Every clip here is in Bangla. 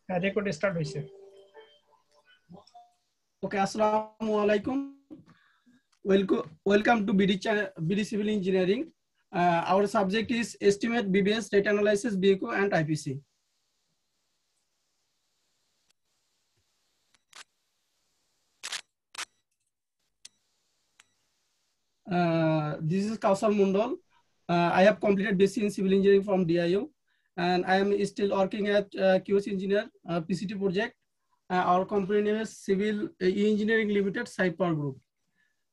রেকর্ড স্টার্ট হইছে। ওকে, আসসালামু আলাইকুম। Welcome to BD Civil Engineering. Our subject is Estimate, BBS, Data Analysis, BECO, and IPC. This is Kausar Mundal. I have completed BSc in Civil Engineering from DIU, and I am still working at QS Engineer PCT project. Our company name is Civil Engineering Limited, Cyper Group.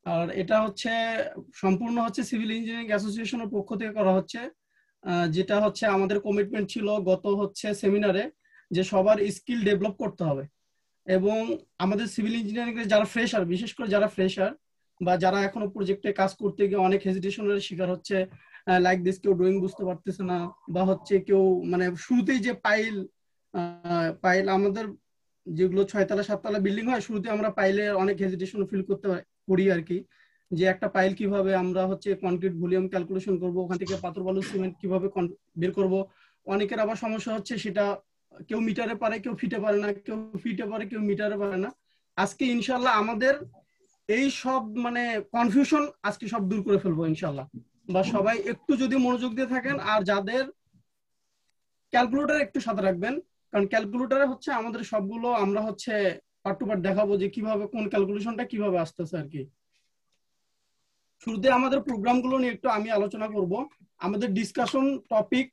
আর এটা হচ্ছে সম্পূর্ণ হচ্ছে সিভিল ইঞ্জিনিয়ারিং অ্যাসোসিয়েশনের পক্ষ থেকে করা হচ্ছে, যেটা হচ্ছে আমাদের কমিটমেন্ট ছিল গত হচ্ছে সেমিনারে যে সবার স্কিল ডেভেলপ করতে হবে। এবং আমাদের সিভিল ইঞ্জিনিয়ারিং এর যারা ফ্রেশার, বিশেষ করে যারা ফ্রেশার বা যারা এখনো প্রজেক্টে কাজ করতে গিয়ে অনেক হেজিটেশনের শিকার হচ্ছে, লাইক দিস কেউ ড্রয়িং বুঝতে পারতেছে না, বা হচ্ছে কেউ মানে শুরুতেই যে পাইল আমাদের যেগুলো 6 তলা 7 তলা বিল্ডিং হয়, শুরুতে আমরা পাইলে অনেক হেজিটেশন ফিল করি আর কি, যে একটা পাইল কিভাবে আমরা হচ্ছে কনক্রিট ভলিউম ক্যালকুলেশন করব, ওখান থেকে পাথর বালু সিমেন্ট কিভাবে বের করব। অনেকের আবার সমস্যা হচ্ছে সেটা কেউ মিটারে পারে, কেউ ফিটে পারে না, কেউ ফিটে পারে, কেউ মিটারে পারে না। আজকে ইনশাল্লাহ আমাদের এই সব মানে কনফিউশন আজকে সব দূর করে ফেলবো ইনশাল্লাহ। বা সবাই একটু যদি মনোযোগ দিয়ে থাকেন, আর যাদের ক্যালকুলেটর একটু সাথে রাখবেন, কারণ ক্যালকুলেটরে হচ্ছে আমাদের সবগুলো আমরা হচ্ছে পার্ট টু পার্ট দেখাবো যে কিভাবে কোন ক্যালকুলেশনটা কিভাবে আসতেছে আর কি। শুরুতে আমাদের প্রোগ্রামগুলো নিয়ে একটু আমি আলোচনা করব। আমাদের ডিসকাশন টপিক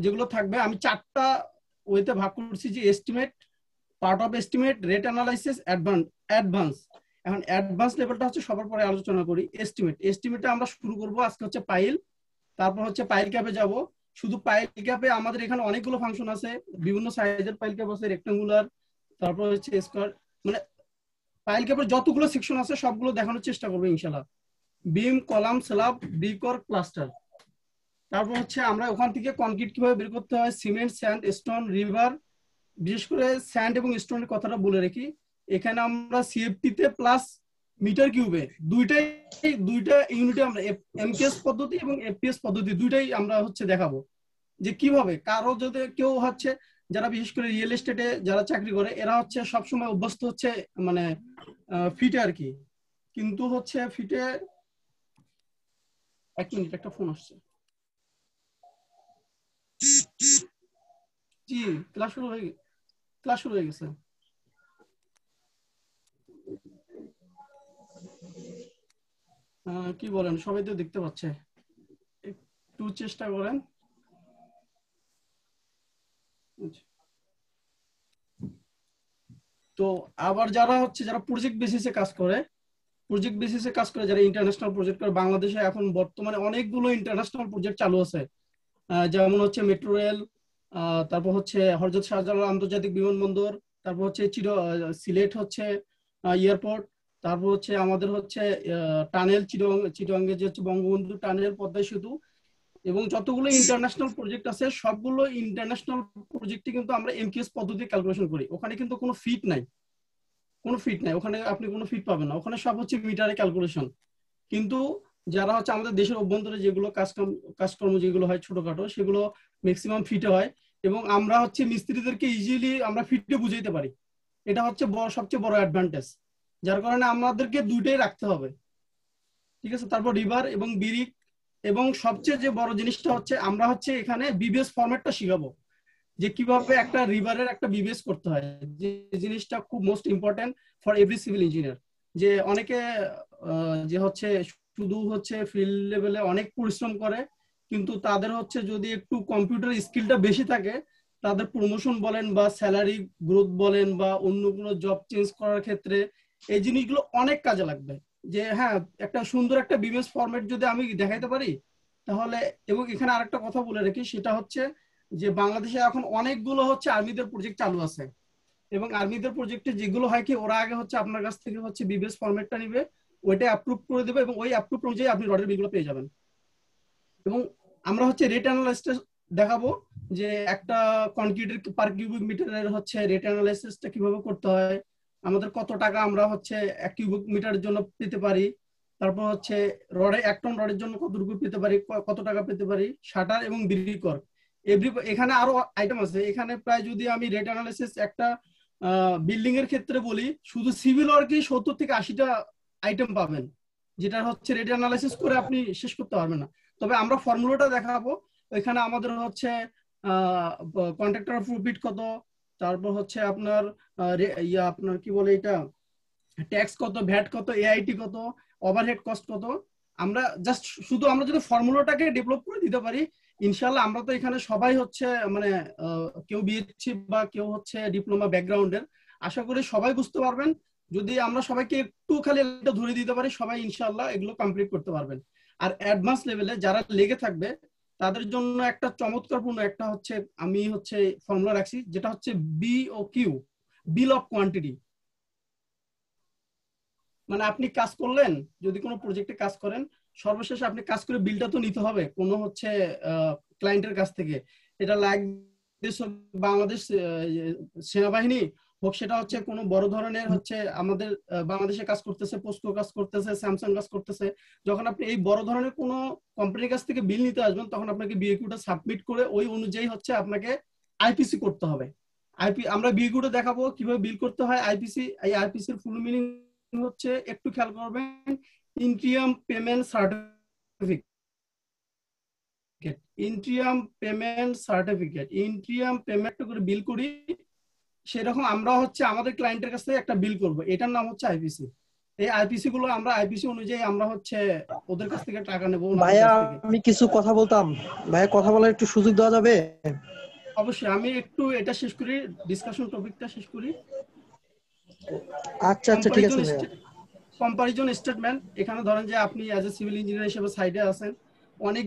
যেগুলো থাকবে আমি 4টা ওয়েতে ভাগ করছি, যে estimate, part of estimate, rate analysis, advance. এখন অ্যাডভান্স লেভেলটা হচ্ছে সবার পরে আলোচনা করি। এস্টিমেটে আমরা শুরু করব আজকে হচ্ছে পাইল, তারপর হচ্ছে পাইল ক্যাপে যাব। শুধু পাইল ক্যাপে আমাদের এখানে অনেকগুলো ফাংশন আছে, বিভিন্ন সাইজের পাইল ক্যাপ আছে, রেক্টাঙ্গুলার, তারপর হচ্ছে স্কয়ার, মানে পাইল ক্যাপের যতগুলো সেকশন আছে সবগুলো দেখানোর চেষ্টা করবো ইনশাআল্লাহ। Beam, column, slab, brick or cluster. তারপর হচ্ছে আমরা ওখান থেকে কনক্রিট কিভাবে বের করতে হয়, সিমেন্ট, স্যান্ড, স্টোন, রিভার। বিশেষ করে স্যান্ড এবং স্টোনের কথাটা বলে রাখি, এখানে আমরা সিএফটি তে প্লাস মিটার কিউবে দুইটা ইউনিটে আমরা এমকেএস পদ্ধতি এবং এফপিএস পদ্ধতি দুইটাই আমরা হচ্ছে দেখাবো, যে কিভাবে কারো যদি কেউ হচ্ছে যারা বিশেষ করে রিয়েল এস্টেটে যারা চাকরি করে এরা হচ্ছে সবসময় অভ্যস্ত হচ্ছে মানে ফিটে আর কি, কিন্তু হচ্ছে ফিটে। এক মিনিট, একটা ফোন আসছে। জি, ক্লাস শুরু হয়ে গেছে। কি বলেন, সবাই তো দেখতে পাচ্ছে, একটু চেষ্টা করেন। তো আবার যারা প্রজেক্ট বেসিসে কাজ করে, যারা ইন্টারন্যাশনাল প্রজেক্ট করে, বাংলাদেশে এখন বর্তমানে অনেকগুলো ইন্টারন্যাশনাল প্রজেক্ট চালু আছে, যেমন হচ্ছে মেট্রো রেল, তারপর হচ্ছে হযরত শাহজালাল আন্তর্জাতিক বিমানবন্দর, তারপর হচ্ছে সিলেট হচ্ছে এয়ারপোর্ট, তারপর হচ্ছে আমাদের হচ্ছে টানেল চিটাগাঙ্গে যে হচ্ছে বঙ্গবন্ধু টানেল, পদ্মা সেতু, এবং যতগুলো ইন্টারন্যাশনাল প্রজেক্ট আছে সবগুলো ইন্টারন্যাশনাল প্রজেক্টে কিন্তু আমরা এমকেএস পদ্ধতি ক্যালকুলেশন করি। ওখানে কিন্তু কোনো ফিট নাই, ওখানে আপনি কোনো ফিট পাবেন না, ওখানে সব হচ্ছে মিটারে ক্যালকুলেশন। কিন্তু যারা হচ্ছে আমাদের দেশের অভ্যন্তরে যেগুলো কাজকর্ম যেগুলো হয় ছোটখাটো, সেগুলো ম্যাক্সিমাম ফিটে হয়, এবং আমরা হচ্ছে মিস্ত্রিদেরকে ইজিলি আমরা ফিটে বুঝাইতে পারি। এটা হচ্ছে সবচেয়ে বড় অ্যাডভান্টেজ, যার কারণে আমাদেরকে দুইটাই রাখতে হবে, ঠিক আছে। তারপর রিভার এবং বিরিক, এবং সবচেয়ে যে বড় জিনিসটা হচ্ছে আমরা হচ্ছে এখানে বিবিএস ফরম্যাটটা শিখাবো, যে কিভাবে একটা রিভারের একটা বিবিএস করতে হয়, যে জিনিসটা খুব most important for every civil engineer. যে অনেকে যে হচ্ছে শুধু হচ্ছে ফিল্ড লেভেলে অনেক পরিশ্রম করে, কিন্তু তাদের হচ্ছে যদি একটু কম্পিউটার স্কিলটা বেশি থাকে, তাদের প্রমোশন বলেন বা স্যালারি গ্রোথ বলেন বা অন্য কোনো জব চেঞ্জ করার ক্ষেত্রে এই জিনিসগুলো অনেক কাজে লাগবে। যে হ্যাঁ, একটা সুন্দর একটা বিবিএস ফরম্যাট যদি আমি দেখাইতে পারি তাহলে। এবং এখানে আরেকটা কথা বলে রাখি, সেটা হচ্ছে যে বাংলাদেশে এখন অনেকগুলো হচ্ছে আর্মিদের প্রজেক্ট চালু আছে, এবং আর্মিদের প্রজেক্টে যেগুলো হয় কি, ওরা আগে হচ্ছে আপনার কাছ থেকে হচ্ছে বিবিএস ফরম্যাটটা নিবে, ওইটা অ্যাপ্রুভ করে দেবে, এবং ওই অ্যাপ্রুভ অনুযায়ী আপনি রডের বিলগুলো পেয়ে যাবেন। এবং আমরা হচ্ছে রেট অ্যানালাইসিস দেখাবো, যে একটা কনক্রিটের পার কিউবিক মিটারের হচ্ছে রেট অ্যানালাইসিসটা কিভাবে করতে হয়, আমাদের কত টাকা আমরা হচ্ছে 1 কিউবিক মিটারের জন্য পেতে পারি, তারপর হচ্ছে 1 টন রডের জন্য কতটুকু পেতে পারি, কত টাকা পেতে পারি, শাটার এবং বিরিকর। এখানে আরো আইটেম আছে। এখানে প্রায় যদি আমি রেট অ্যানালিসিস একটা বিল্ডিং এর ক্ষেত্রে বলি, শুধু সিভিল ওয়ার্কই 70 থেকে 80টা আইটেম পাবেন, যেটা হচ্ছে রেট অ্যানালিসিস করে আপনি শেষ করতে পারবেন না। তবে আমরা ফর্মুলাটা দেখাবো। এখানে আমাদের হচ্ছে কন্ট্রাক্টর প্রফিট কত, তারপর হচ্ছে আপনার আপনার কি বলে এটা, ট্যাক্স কত, ভ্যাট কত, এআইটি কত, ওভারহেড কস্ট কত। আমরা জাস্ট শুধু আমরা যদি ফর্মুলাটাকে ডেভেলপ করে দিতে পারি, ইনশাল্লাহ আমরা তো এখানে সবাই হচ্ছে মানে কেউ বিএসসি বা কেউ হচ্ছে ডিপ্লোমা ব্যাকগ্রাউন্ডের, আশা করি সবাই বুঝতে পারবেন। যদি আমরা সবাইকে একটু খালি এটা ধরে দিতে পারি, সবাই ইনশাল্লাহ এগুলো কমপ্লিট করতে পারবেন। আর অ্যাডভান্স লেভেলে যারা লেগে থাকবে তাদের জন্য একটা চমৎকারপূর্ণ একটা হচ্ছে আমি হচ্ছে ফর্মুলা রাখছি, যেটা হচ্ছে B O Q, bill of quantity. মানে আপনি কাজ করলেন, যদি কোনো প্রজেক্টে কাজ করেন, সর্বশেষে আপনি কাজ করে বিলটা তো নিতে হবে কোনো হচ্ছে ক্লায়েন্টের কাছ থেকে। এটা লাগবে বাংলাদেশ সেনাবাহিনী হোক, সেটা হচ্ছে কোনো বড় ধরনের হচ্ছে আমাদের বাংলাদেশে কাজ করতেছে, পোস্কো কাজ করতেছে, স্যামসাং কাজ করতেছে। যখন আপনি এই বড় ধরনের কোনো কোম্পানির কাছ থেকে বিল নিতে আসবেন, তখন আপনাকে বিএকিউটা সাবমিট করে ওই অনুযায়ী হচ্ছে আপনাকে আইপিসি করতে হবে। আমরা বিএকিউটা দেখাবো কিভাবে বিল করতে হয়। আইপিসি, এই আইপিসির ফুল মিনিং হচ্ছে, একটু খেয়াল করবেন, interim payment certificate. Interim payment certificate, interim payment করে বিল করি, সেরকম আমরা হচ্ছে আমাদের ক্লায়েন্টের কাছ থেকে একটা বিল করব, এটার নাম হচ্ছে আইপিসি। এই আইপিসি গুলো আমরা আইপিসি অনুযায়ী আমরা হচ্ছে ওদের কাছ থেকে টাকা নেব। ভাইয়া আমি কিছু কথা বলতাম, ভাইয়া কথা বলার একটু সুযোগ দেওয়া যাবে? অবশ্যই, আমি একটু এটা শেষ করি, ডিসকাশন টপিকটা শেষ করি। আচ্ছা আচ্ছা ঠিক আছে ভাইয়া। কম্পারিজন স্টেটমেন্ট, এখানে ধরেন যে আপনি অ্যাজ এ সিভিল ইঞ্জিনিয়ার হিসেবে সাইডে আছেন, অনেক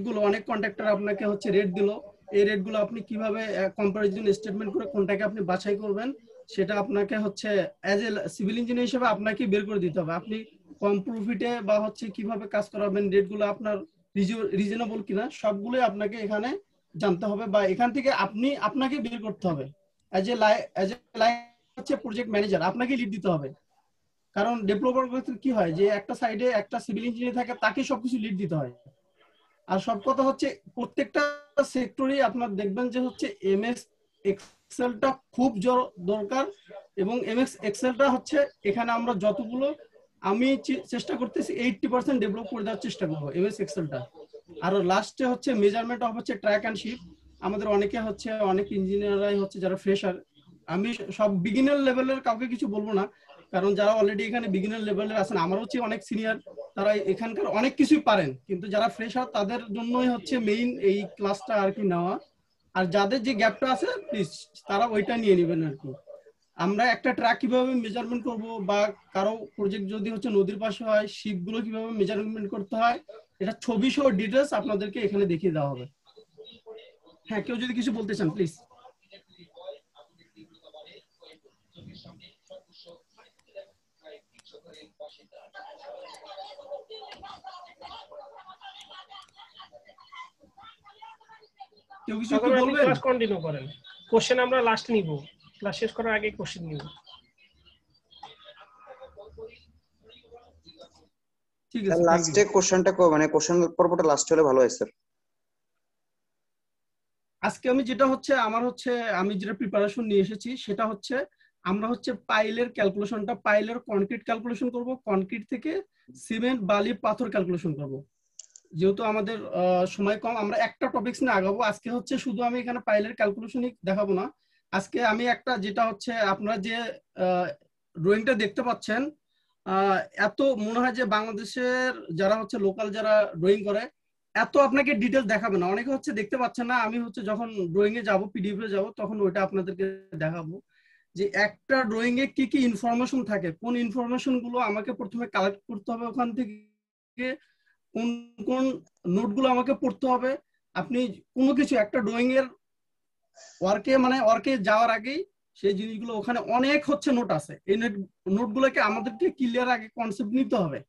কন্ট্রাক্টর আপনাকে হচ্ছে রেট দিল, এই রেটগুলো আপনি কিভাবে কম্পারিজন স্টেটমেন্ট করে কোনটাকে আপনি বাছাই করবেন, সেটা আপনাকে হচ্ছে অ্যাজ এ সিভিল ইঞ্জিনিয়ার হিসেবে আপনাকে বের করে দিতে হবে। আপনি কম প্রফিটে বা হচ্ছে কিভাবে কাজ করাবেন, রেটগুলো আপনার রিজনেবল কিনা, সবগুলোই আপনাকে এখানে জানতে হবে, বা এখান থেকে আপনাকে বের করতে হবে। অ্যাজ এ হচ্ছে প্রজেক্ট ম্যানেজার আপনাকে লিড দিতে হবে। কারণ ডেভেলপার কি হয় যে একটা সাইডে একটা সিভিল ইঞ্জিনিয়ার থাকে, তাকে সবকিছু লিড দিতে হয়। আর সব কথা হচ্ছে প্রত্যেকটা সেক্টরে আপনার দেখবেন যে হচ্ছে এমএস এক্সেলটা খুব দরকার, এবং এমএস এক্সেলটা হচ্ছে এখানে আমরা যতগুলো, আমি চেষ্টা করতেছি 80% ডেভেলপ করে দেওয়ার চেষ্টা করবো এমএস এক্সেলটা। আর লাস্টে হচ্ছে মেজারমেন্ট অফ হচ্ছে ট্র্যাক অ্যান্ড শিট। আমাদের অনেকে হচ্ছে অনেক ইঞ্জিনিয়াররাই হচ্ছে যারা ফ্রেশার, আমি সব বিগিনার লেভেলের কাউকে কিছু বলবো না, কারণ যারা অলরেডি এখানে বিগিনার লেভেলের আছেন, আমার হচ্ছে অনেক সিনিয়র, তারা এখানকার অনেক কিছুই পারেন, কিন্তু যারা ফ্রেশার তাদের জন্যই হচ্ছে মেইন এই ক্লাসটা আর কি নেওয়া। আর যাদের যে গ্যাপটা আছে প্লিজ তারা ওইটা নিয়ে নেবেন আর কি। আমরা একটা ট্র্যাক কিভাবে মেজারমেন্ট করব, বা কারো প্রজেক্ট যদি হচ্ছে নদীর পাশে হয়, শিপগুলো কিভাবে মেজারমেন্ট করতে হয়, এটা ছবি সহ ডিটেলস আপনাদেরকে এখানে দেখিয়ে দেওয়া হবে। হ্যাঁ, কেউ যদি কিছু বলতে চান প্লিজ। কেউ কিছু একটু বলবেন? ক্লাস কন্টিনিউ করেন, কোশ্চেন আমরা লাস্ট নিব, ক্লাস শেষ করার আগে কোশ্চেন নিব। ঠিক আছে, লাস্টে কোশ্চেনটা মানে কোশ্চেন পর্বটা লাস্ট হলে ভালো হয় স্যার। আজকে আমি যেটা হচ্ছে আমার হচ্ছে আমি যেটা প্রিপারেশন নিয়ে এসেছি, সেটা হচ্ছে আমরা হচ্ছে পাইলের ক্যালকুলেশনটা, পাইলের কনক্রিট ক্যালকুলেশন করব, কনক্রিট থেকে সিমেন্ট, বালি, পাথর ক্যালকুলেশন করব। যেহেতু আমাদের সময় কম, আমরা একটা টপিকস নিয়ে আগাবো। আজকে হচ্ছে শুধু আমি এখানে পাইলের ক্যালকুলেশনই দেখাবো না, আজকে আমি একটা যেটা হচ্ছে আপনারা যে ড্রয়িংটা দেখতে পাচ্ছেন, এত মনে হয় যে বাংলাদেশের যারা হচ্ছে লোকাল যারা ড্রয়িং করে এত আপনাকে ডিটেলস দেখাবে না, অনেকে হচ্ছে দেখতে পাচ্ছেন না। আমি হচ্ছে যখন ড্রয়িং এ যাবো, পিডিএফ এ যাবো, তখন ওইটা আপনাদেরকে দেখাবো যে একটা ড্রয়িং এ কি কি ইনফরমেশন থাকে, কোন ইনফরমেশন গুলো আমাকে প্রথমে কালেক্ট করতে হবে, ওখান থেকে কোন কোন নোটগুলো আমাকে পড়তে হবে। আপনি কোনো কিছু একটা ড্রয়িং এর ওয়ার্কে যাওয়ার আগেই সেই জিনিসগুলো ওখানে অনেক হচ্ছে নোট আছে, এই নোটগুলোকে আমাদেরকে ক্লিয়ার আগে কনসেপ্ট নিতে হবে,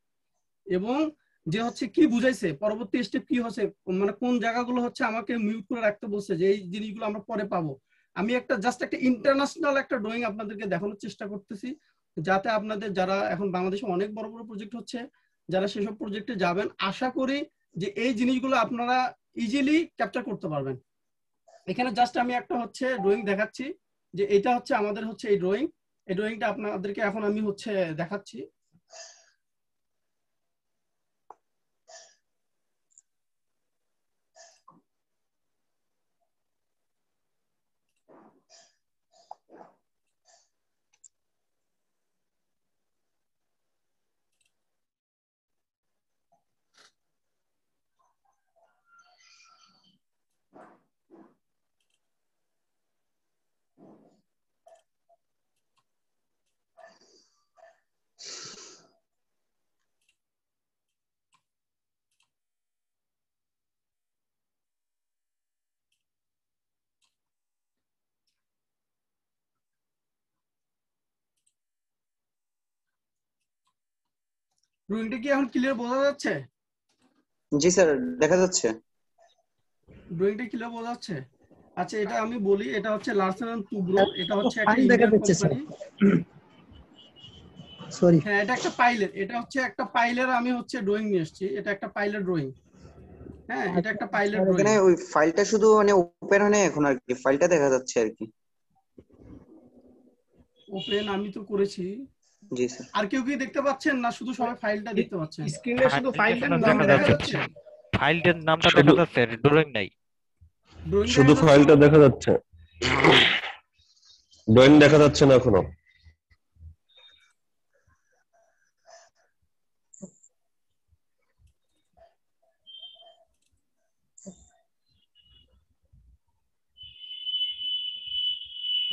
এবং যে হচ্ছে কি বুঝাইছে, পরবর্তী স্টেপ কি হচ্ছে, মানে কোন জায়গাগুলো হচ্ছে আমাকে মিউট করে রাখতে বলছে, যে এই জিনিসগুলো আমরা পরে পাবো। আমি একটা জাস্ট একটা ইন্টারন্যাশনাল একটা ড্রয়িং আপনাদেরকে দেখানোর চেষ্টা করতেছি, যাতে আপনাদের যারা এখন বাংলাদেশে অনেক বড় বড় প্রজেক্ট হচ্ছে, যারা সেসব প্রজেক্টে যাবেন, আশা করি যে এই জিনিসগুলো আপনারা ইজিলি ক্যাপচার করতে পারবেন। এখানে জাস্ট আমি একটা হচ্ছে ড্রয়িং দেখাচ্ছি যে এটা হচ্ছে আমাদের হচ্ছে এই ড্রয়িং। এই ড্রয়িংটা আপনাদেরকে এখন আমি হচ্ছে দেখাচ্ছি। ড্রয়িংটা কি এখন ক্লিয়ার বোঝা যাচ্ছে? জি স্যার, দেখা যাচ্ছে। ড্রয়িংটা ক্লিয়ার বোঝা যাচ্ছে? আচ্ছা, এটা আমি বলি, এটা হচ্ছে লার্সেন এন্ড টুব্রো, এটা হচ্ছে একটা ফাইল দেখা ইন্ডিয়ান যাচ্ছে স্যার। কোম্পানি। সরি। হ্যাঁ, এটা একটা পাইলের, এটা হচ্ছে একটা পাইলের আমি হচ্ছে ড্রয়িং নিয়ে এসেছি। এটা একটা পাইলের ড্রয়িং। হ্যাঁ, এটা একটা পাইলের ড্রয়িং। এখানে ওই ফাইলটা শুধু মানে ওপেন হয় না এখন আর কি, ফাইলটা দেখা যাচ্ছে আর কি। ওপেন আমি তো করেছি। জি স্যার। আর কেউ কি দেখতে পাচ্ছেন না শুধু সবাই ফাইলটা দেখতে পাচ্ছেন? স্ক্রিনে শুধু ফাইলটার ফাইলটা নাম ড্রয়িংটা দেখা দেখা যাচ্ছে। যাচ্ছে? ফাইলটার নামটা শুধু- দেখা যাচ্ছে, ড্রয়িং নাই। ড্রয়িং শুধু দেখা ফাইলটা যাচ্ছে না? দেখা যাচ্ছে, ড্রয়িং দেখা যাচ্ছে না এখনো।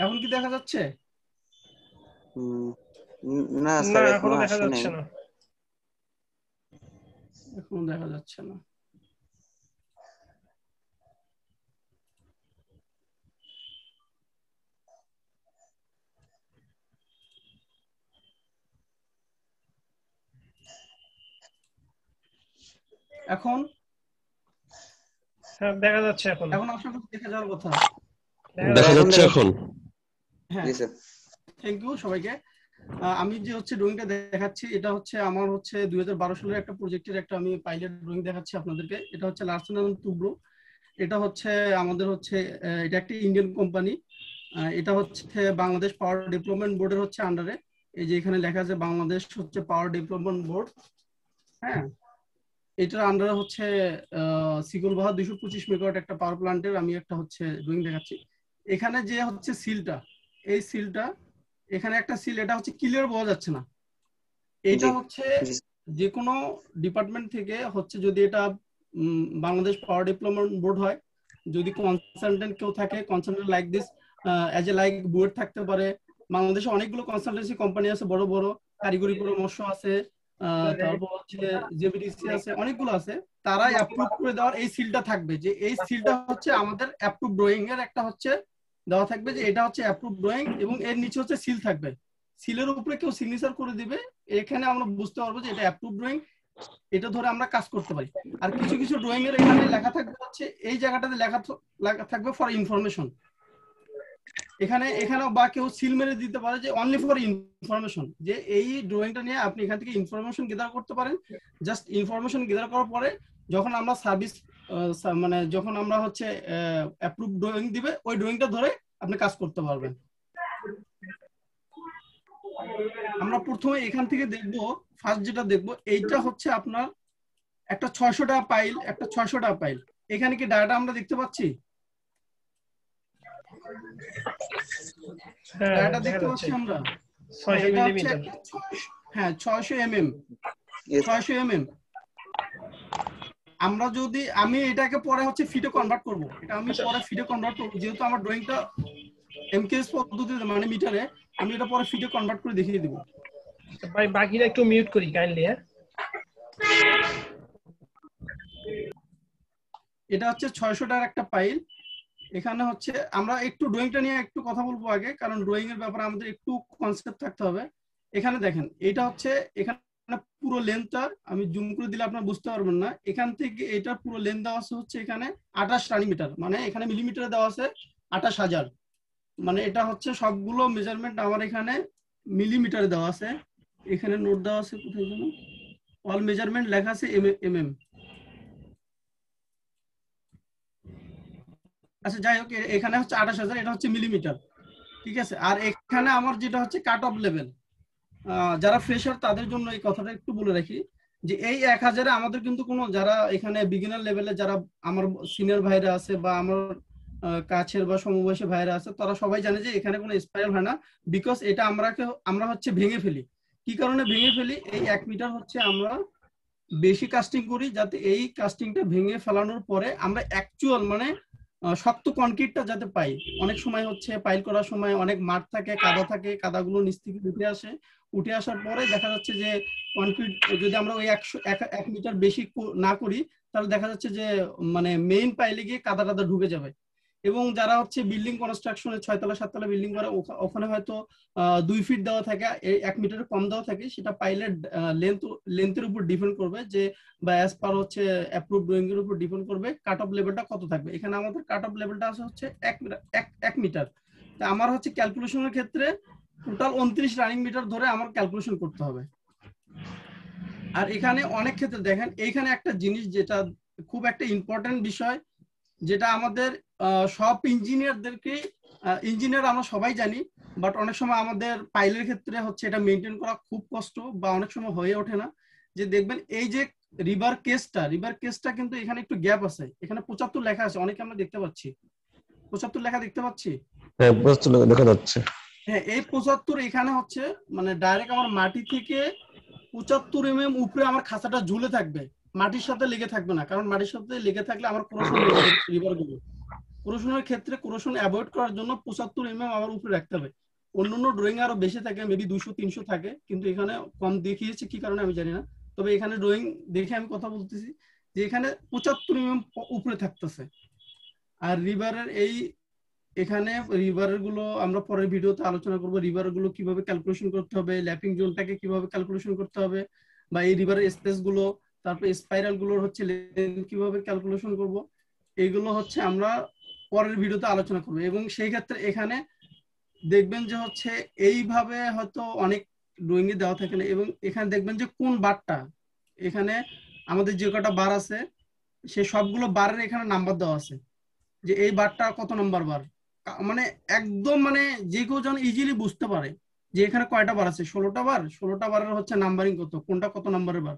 এখন কি দেখা যাচ্ছে? না না, স্যার, এখনো এখনো দেখা আসে নাই। যাচ্ছে না। এখন দেখা যাচ্ছে না। এখন হ্যাঁ, দেখা যাচ্ছে এখন। এখন আশা করি দেখা যাওয়ার কথা। দেখা এখন যাচ্ছে দেখা- এখন। হ্যাঁ, জি স্যার। থ্যাংক ইউ সবাইকে। আমি যে হচ্ছে ড্রয়িংটা দেখাচ্ছি, এটা হচ্ছে আমার হচ্ছে 2012 সালের একটা প্রজেক্টের একটা আমি পাইলট ড্রয়িং দেখাচ্ছি আপনাদেরকে। এটা হচ্ছে লার্সেন এন্ড টুব্রো। এটা হচ্ছে আমাদের হচ্ছে এটা একটা ইন্ডিয়ান কোম্পানি। এটা হচ্ছে বাংলাদেশ পাওয়ার ডেভেলপমেন্ট বোর্ডের হচ্ছে আন্ডারে। এই যে এখানে লেখা আছে বাংলাদেশ হচ্ছে পাওয়ার ডেভেলপমেন্ট বোর্ড। হ্যাঁ, এটার আন্ডারে হচ্ছে সিগলবাহা 225 মেগাওয়াট একটা পাওয়ার প্ল্যান্টের আমি একটা হচ্ছে ড্রয়িং দেখাচ্ছি। এখানে যে হচ্ছে সিলটা, এই সিলটা, এখানে একটা সিল, এটা হচ্ছে ক্লিয়ার বোঝা যাচ্ছে না। এটা জি হচ্ছে জি যে কোনো ডিপার্টমেন্ট থেকে হচ্ছে যদি এটা বাংলাদেশ পাওয়ার ডেভেলপমেন্ট বোর্ড হয়, যদি কনসালটেন্ট কেউ থাকে, consultant like this as a like board থাকতে পারে। বাংলাদেশে অনেকগুলো কনসালটেন্সি কোম্পানি আছে, বড় বড় কারিগরি পরামর্শ আছে, তারপর হচ্ছে জেবিডিসি আছে, অনেকগুলো আছে। তারা অ্যাপ্রুভ করে দেওয়ার এই সিলটা থাকবে, যে এই সিলটা হচ্ছে আমাদের অ্যাপ্রুভ ড্রয়িং এর একটা হচ্ছে দেওয়া থাকবে, যে এটা হচ্ছে অ্যাপ্রুভ ড্রয়িং, এবং এর নিচে হচ্ছে সিল থাকবে। সিলের উপরে কেউ সিগনেচার করে দিবে, এখানে আমরা বুঝতে পারবো যে এটা অ্যাপ্রুভ ড্রয়িং, এটা ধরে আমরা কাজ করতে পারি। আর কিছু কিছু ড্রয়িং এর এখানে লেখা থাকবে হচ্ছে এই জায়গাটাতে লেখা থাকবে ফর ইনফরমেশন। এখানে বা কেউ সিল মেরে দিতে পারে যে অনলি ফর ইনফরমেশন, যে এই ড্রয়িংটা নিয়ে আপনি এখান থেকে ইনফরমেশন গেদার করতে পারেন। জাস্ট ইনফরমেশন গেদার করার পরে যখন আমরা সার্ভিস মানে যখন আমরা হচ্ছে অ্যাপ্রুভ ড্রয়িং দিবে, ওই ড্রয়িংটা ধরে আপনি কাজ করতে পারবেন। আমরা প্রথমে এখান থেকে দেখব, ফার্স্ট যেটা দেখব এইটা হচ্ছে আপনার একটা 600 টাকা পাইল, একটা 600 টাকা পাইল। এখানে কি ডাটা আমরা দেখতে পাচ্ছি? হ্যাঁ, ডাটা দেখা দেখতে যাচ্ছে। পাচ্ছি আমরা? 600 এটা হচ্ছে মিলিমিটার। একটা 600 mm, Yes. 600 mm। আমরা যদি আমি এটাকে পরে হচ্ছে ফিটে কনভার্ট করব, এটা আমি পরে ফিটে কনভার্ট করব, যেহেতু আমার ড্রয়িংটা এমকেএস পদ্ধতিতে মানে মিটারে, আমি এটা পরে ফিটে কনভার্ট করে দেখিয়ে দিব। ভাই বাকিটা একটু মিউট করি কাইন্ডলি। হ্যাঁ, এটা হচ্ছে 600 টাকার একটা পাইল। এখানে হচ্ছে আমরা একটু ড্রয়িংটা নিয়ে একটু কথা বলবো আগে, কারণ ড্রয়িং এর ব্যাপারে আমাদের একটু কনসেপ্ট থাকতে হবে। এখানে দেখেন, এটা হচ্ছে এখানে পুরো লেন্থটার আমি জুম করে দিলে আপনারা বুঝতে পারবেন না। এখান থেকে এটা পুরো লেন্থ দেওয়া আছে হচ্ছে এখানে 28 রানি মিটার, মানে এখানে মিলিমিটারে দেওয়া আছে 28,000, মানে এটা হচ্ছে সবগুলো মেজারমেন্ট আমার এখানে মিলিমিটারে দেওয়া আছে। এখানে নোট দেওয়া আছে কোথায় যেন, অল মেজারমেন্ট লেখা আছে mm। আচ্ছা যাই হোক, এখানে হচ্ছে 28,000, এটা হচ্ছে মিলিমিটার, ঠিক আছে। আর এখানে আমার যেটা হচ্ছে কাট অফ লেভেল, যারা ফ্রেশার তাদের জন্য এই কথাটা একটু বলে রাখি যে এই 1,000-এ আমাদের কিন্তু কোনো, যারা এখানে বিগিনার লেভেলে যারা আমার সিনিয়র ভাইরা আছে বা আমার কাছের বা সমবয়সী ভাইরা আছে, তারা সবাই জানে যে এখানে কোনো স্পাইরাল হয় না, বিকজ এটা আমরা হচ্ছে ভেঙে ফেলি। কি কারণে ভেঙে ফেলি? এই 1 মিটার হচ্ছে আমরা বেশি কাস্টিং করি, যাতে এই কাস্টিংটা ভেঙে ফেলানোর পরে আমরা অ্যাকচুয়াল মানে শক্ত কনক্রিটটা যাতে পাই। অনেক সময় হচ্ছে পাইল করার সময় অনেক মাঠ থাকে, কাদা থাকে, কাদাগুলো নিচ থেকে উঠে আসার পরে দেখা যাচ্ছে যে কনক্রিট যদি আমরা ওই 1 মিটার বেশি না করি, তাহলে দেখা যাচ্ছে যে মানে মেইন পাইলে গিয়ে কাদা টাদা ঢুকে যাবে। এবং যারা হচ্ছে বিল্ডিং কনস্ট্রাকশনে 6 তলা 7 তলা বিল্ডিং করে, ওখানে হয়তো 2 ফিট দেওয়া থাকে, 1 মিটারের কম দেওয়া থাকে, সেটা পাইলের লেন্থের উপর ডিপেন্ড করবে যে, বা অ্যাজ পার হচ্ছে অ্যাপ্রুভ ড্রয়িং এর উপর ডিপেন্ড করবে কাট অফ লেভেলটা কত থাকবে। এখানে আমাদের কাট অফ লেভেলটা আছে হচ্ছে 1 মিটার। তা আমার হচ্ছে ক্যালকুলেশনের ক্ষেত্রে টোটাল 29 রানিং মিটার ধরে আমার ক্যালকুলেশন করতে হবে। আর এখানে অনেক ক্ষেত্রে দেখেন, এইখানে একটা জিনিস যেটা খুব একটা ইম্পর্টেন্ট বিষয়, যেটা আমাদের সব ইঞ্জিনিয়ারদেরকে, ইঞ্জিনিয়ার আমরা সবাই জানি, বাট অনেক সময় আমাদের পাইলের ক্ষেত্রে হচ্ছে এটা মেনটেন করা খুব কষ্ট বা অনেক সময় হয়ে ওঠে না। যে দেখবেন এই যে রিভার কেসটা কিন্তু এখানে একটু গ্যাপ আছে, এখানে 75 লেখা আছে, অনেকে আমরা দেখতে পাচ্ছি 75 লেখা দেখতে পাচ্ছি। হ্যাঁ, বুঝতে দেখা যাচ্ছে। হ্যাঁ, এই 75 এখানে হচ্ছে মানে ডাইরেক্ট আমার মাটি থেকে 75 mm উপরে আমার খাঁচাটা ঝুলে থাকবে, মাটির সাথে লেগে থাকবে না। কারণ মাটির সাথে লেগে থাকলে আমার কোরোশন রিভারগুলো, কোরোশনের ক্ষেত্রে কোরোশন অ্যাভয়েড করার জন্য 75 mm আমার উপরে রাখতে হবে। অন্যান্য ড্রয়িং আরো বেশি থাকে, মেবি 200-300 থাকে, কিন্তু এখানে কম দেখিয়েছে কি কারণে আমি জানি না। তবে এখানে ড্রয়িং দেখে আমি কথা বলতেছি যে এখানে 75 mm উপরে থাকতেছে। আর রিভারের এখানে রিভারের গুলো আমরা পরের ভিডিওতে আলোচনা করব, রিভার গুলো কিভাবে ক্যালকুলেশন করতে হবে, ল্যাপিং জোনটাকে কিভাবে ক্যালকুলেশন করতে হবে, বা এই রিভারের স্পেস গুলো, তারপর স্পাইরাল গুলোর হচ্ছে লেন্থ কিভাবে ক্যালকুলেশন করব, এইগুলো হচ্ছে আমরা পরের ভিডিওতে আলোচনা করব। এবং সেই ক্ষেত্রে এখানে দেখবেন যে হচ্ছে এইভাবে হয়তো অনেক ড্রয়িং এ দেওয়া থাকে না, এবং এখানে দেখবেন যে কোন বারটা, এখানে আমাদের যে কটা বার আছে সে সবগুলো বারের এখানে নাম্বার দেওয়া আছে, যে এই বারটা কত নাম্বার বার, মানে একদম মানে যে কেউ যেন ইজিলি বুঝতে পারে যে এখানে কয়টা বার আছে। 16টা বার, 16টা বারের হচ্ছে নাম্বারিং কত, কোনটা কত নাম্বারের বার,